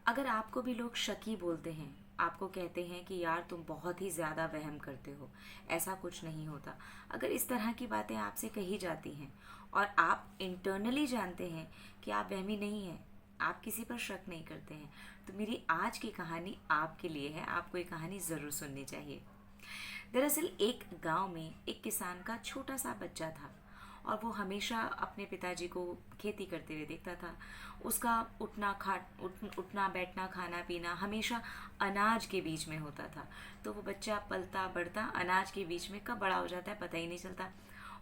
अगर आपको भी लोग शकी बोलते हैं, आपको कहते हैं कि यार तुम बहुत ही ज़्यादा वहम करते हो, ऐसा कुछ नहीं होता, अगर इस तरह की बातें आपसे कही जाती हैं और आप इंटरनली जानते हैं कि आप वहमी नहीं हैं, आप किसी पर शक नहीं करते हैं, तो मेरी आज की कहानी आपके लिए है। आपको ये कहानी ज़रूर सुननी चाहिए। दरअसल एक गांव में एक किसान का छोटा सा बच्चा था और वो हमेशा अपने पिताजी को खेती करते हुए देखता था। उसका उठना बैठना खाना पीना हमेशा अनाज के बीच में होता था। तो वो बच्चा पलता बढ़ता अनाज के बीच में कब बड़ा हो जाता है पता ही नहीं चलता।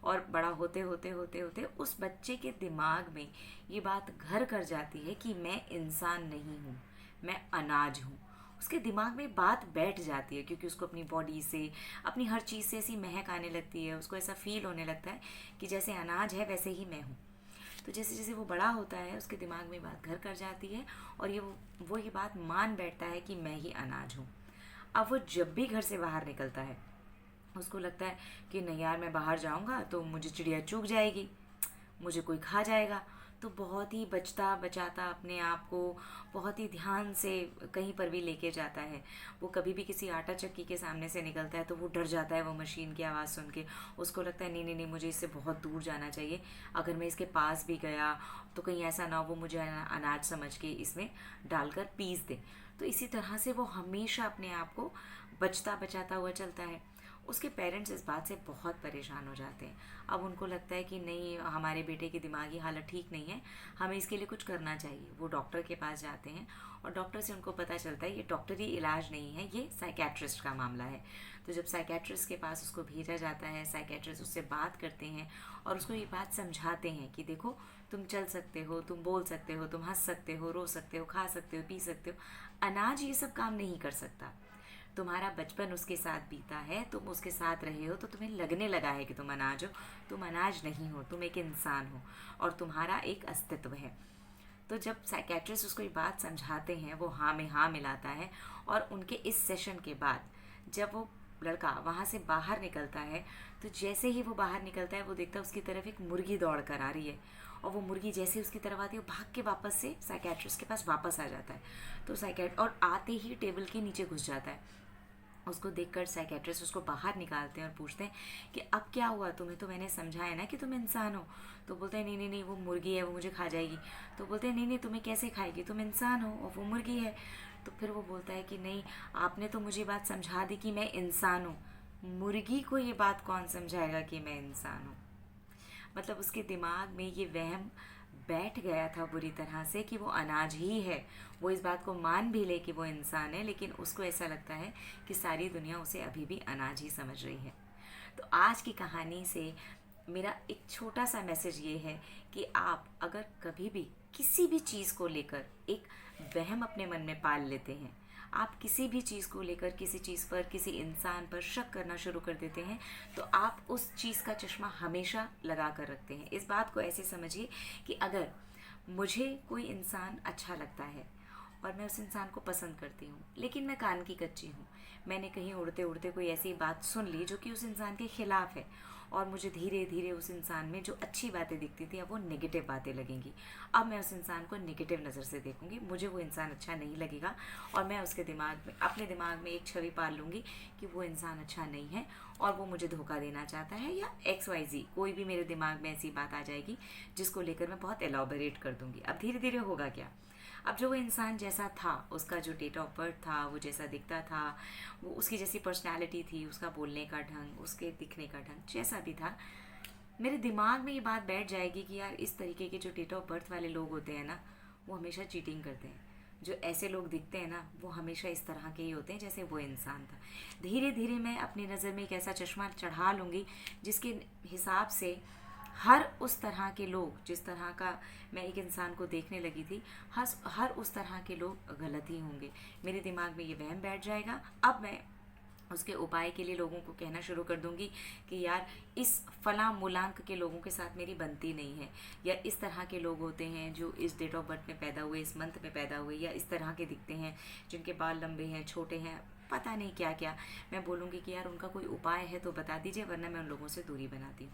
और बड़ा होते होते होते होते उस बच्चे के दिमाग में ये बात घर कर जाती है कि मैं इंसान नहीं हूँ, मैं अनाज हूँ। उसके दिमाग में बात बैठ जाती है क्योंकि उसको अपनी बॉडी से, अपनी हर चीज़ से ऐसी महक आने लगती है। उसको ऐसा फील होने लगता है कि जैसे अनाज है वैसे ही मैं हूँ। तो जैसे जैसे वो बड़ा होता है उसके दिमाग में बात घर कर जाती है और वो ये बात मान बैठता है कि मैं ही अनाज हूँ। अब वो जब भी घर से बाहर निकलता है उसको लगता है कि नहीं यार, मैं बाहर जाऊँगा तो मुझे चिड़िया चुग जाएगी, मुझे कोई खा जाएगा। तो बहुत ही बचता बचाता अपने आप को बहुत ही ध्यान से कहीं पर भी लेके जाता है। वो कभी भी किसी आटा चक्की के सामने से निकलता है तो वो डर जाता है, वो मशीन की आवाज़ सुन के। उसको लगता है नहीं नहीं नहीं, मुझे इससे बहुत दूर जाना चाहिए। अगर मैं इसके पास भी गया तो कहीं ऐसा ना हो वो मुझे अनाज समझ के इसमें डालकर पीस दे। तो इसी तरह से वो हमेशा अपने आप को बचता बचाता हुआ चलता है। उसके पेरेंट्स इस बात से बहुत परेशान हो जाते हैं। अब उनको लगता है कि नहीं, हमारे बेटे की दिमागी हालत ठीक नहीं है, हमें इसके लिए कुछ करना चाहिए। वो डॉक्टर के पास जाते हैं और डॉक्टर से उनको पता चलता है ये डॉक्टरी इलाज नहीं है, ये साइकेट्रिस्ट का मामला है। तो जब साइकेट्रिस्ट के पास उसको भेजा जाता है, साइकेट्रिस्ट उससे बात करते हैं और उसको ये बात समझाते हैं कि देखो, तुम चल सकते हो, तुम बोल सकते हो, तुम हंस सकते हो, रो सकते हो, खा सकते हो, पी सकते हो, अनाज ये सब काम नहीं कर सकता। तुम्हारा बचपन उसके साथ बीता है, तुम उसके साथ रहे हो तो तुम्हें लगने लगा है कि तुम अनाज हो। तुम अनाज नहीं हो, तुम एक इंसान हो और तुम्हारा एक अस्तित्व है। तो जब साइकेट्रिस्ट उसको ये बात समझाते हैं वो हाँ में हाँ मिलाता है। और उनके इस सेशन के बाद जब वो लड़का वहाँ से बाहर निकलता है तो जैसे ही वो बाहर निकलता है वो देखता है उसकी तरफ एक मुर्गी दौड़ कर आ रही है। और वो मुर्गी जैसे उसकी तरफ आती है वो भाग के वापस से साइकेट्रिस्ट के पास वापस आ जाता है। तो साइकेट और आते ही टेबल के नीचे घुस जाता है। उसको देखकर साइकेट्रिस्ट उसको बाहर निकालते हैं और पूछते हैं कि अब क्या हुआ, तुम्हें तो मैंने समझाया ना कि तुम इंसान हो। तो बोलते हैं नहीं नहीं नहीं, वो मुर्गी है, वो मुझे खा जाएगी। तो बोलते हैं नहीं नहीं, तुम्हें कैसे खाएगी, तुम इंसान हो और वो मुर्गी है। तो फिर वो बोलता है कि नहीं, आपने तो मुझे बात समझा दी कि मैं इंसान हूँ, मुर्गी को ये बात कौन समझाएगा कि मैं इंसान हूँ। मतलब उसके दिमाग में ये वहम बैठ गया था बुरी तरह से कि वो अनाज ही है। वो इस बात को मान भी ले कि वो इंसान है, लेकिन उसको ऐसा लगता है कि सारी दुनिया उसे अभी भी अनाज ही समझ रही है। तो आज की कहानी से मेरा एक छोटा सा मैसेज ये है कि आप अगर कभी भी किसी भी चीज़ को लेकर एक वहम अपने मन में पाल लेते हैं, आप किसी भी चीज़ को लेकर किसी चीज़ पर, किसी इंसान पर शक करना शुरू कर देते हैं, तो आप उस चीज़ का चश्मा हमेशा लगा कर रखते हैं। इस बात को ऐसे समझिए कि अगर मुझे कोई इंसान अच्छा लगता है और मैं उस इंसान को पसंद करती हूँ, लेकिन मैं कान की कच्ची हूँ, मैंने कहीं उड़ते उड़ते कोई ऐसी बात सुन ली जो कि उस इंसान के खिलाफ है और मुझे धीरे धीरे उस इंसान में जो अच्छी बातें दिखती थी अब वो नेगेटिव बातें लगेंगी। अब मैं उस इंसान को नेगेटिव नज़र से देखूंगी, मुझे वो इंसान अच्छा नहीं लगेगा और मैं उसके दिमाग में, अपने दिमाग में एक छवि पाल लूँगी कि वो इंसान अच्छा नहीं है और वो मुझे धोखा देना चाहता है, या XYZ कोई भी मेरे दिमाग में ऐसी बात आ जाएगी जिसको लेकर मैं बहुत एलॉबरेट कर दूँगी। अब धीरे धीरे होगा क्या, अब जो वो इंसान जैसा था, उसका जो डेट ऑफ बर्थ था, वो जैसा दिखता था, वो उसकी जैसी पर्सनालिटी थी, उसका बोलने का ढंग, उसके दिखने का ढंग जैसा भी था, मेरे दिमाग में ये बात बैठ जाएगी कि यार इस तरीके के जो डेट ऑफ बर्थ वाले लोग होते हैं ना, वो हमेशा चीटिंग करते हैं। जो ऐसे लोग दिखते हैं ना वो हमेशा इस तरह के ही होते हैं जैसे वो इंसान था। धीरे धीरे मैं अपनी नज़र में एक ऐसा चश्मा चढ़ा लूँगी जिसके हिसाब से हर उस तरह के लोग, जिस तरह का मैं एक इंसान को देखने लगी थी, हर उस तरह के लोग गलत ही होंगे। मेरे दिमाग में ये वहम बैठ जाएगा। अब मैं उसके उपाय के लिए लोगों को कहना शुरू कर दूंगी कि यार इस फला मूलांक के लोगों के साथ मेरी बनती नहीं है, या इस तरह के लोग होते हैं जो इस डेट ऑफ बर्थ में पैदा हुए, इस मंथ में पैदा हुए, या इस तरह के दिखते हैं, जिनके बाल लंबे हैं, छोटे हैं, पता नहीं क्या क्या। मैं बोलूँगी कि यार उनका कोई उपाय है तो बता दीजिए, वरना मैं उन लोगों से दूरी बनाती हूँ।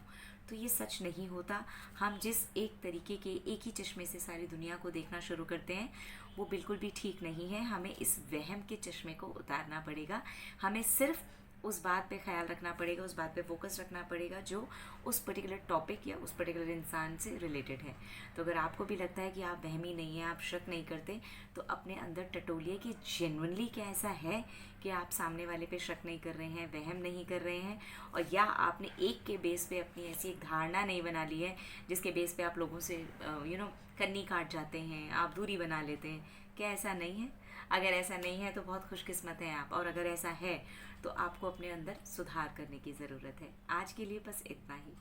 तो ये सच नहीं होता। हम जिस एक तरीके के, एक ही चश्मे से सारी दुनिया को देखना शुरू करते हैं, वो बिल्कुल भी ठीक नहीं है। हमें इस वहम के चश्मे को उतारना पड़ेगा। हमें सिर्फ उस बात पे ख्याल रखना पड़ेगा, उस बात पे फोकस रखना पड़ेगा जो उस पर्टिकुलर टॉपिक या उस पर्टिकुलर इंसान से रिलेटेड है। तो अगर आपको भी लगता है कि आप वहमी नहीं हैं, आप शक नहीं करते, तो अपने अंदर टटोलिए कि जेन्युइनली क्या ऐसा है कि आप सामने वाले पे शक नहीं कर रहे हैं, वहम नहीं कर रहे हैं, और या आपने एक के बेस पे अपनी ऐसी एक धारणा नहीं बना ली है जिसके बेस पे आप लोगों से कन्नी काट जाते हैं, आप दूरी बना लेते हैं। क्या ऐसा नहीं है? अगर ऐसा नहीं है तो बहुत खुशकिस्मत हैं आप, और अगर ऐसा है तो आपको अपने अंदर सुधार करने की ज़रूरत है। आज के लिए बस इतना ही।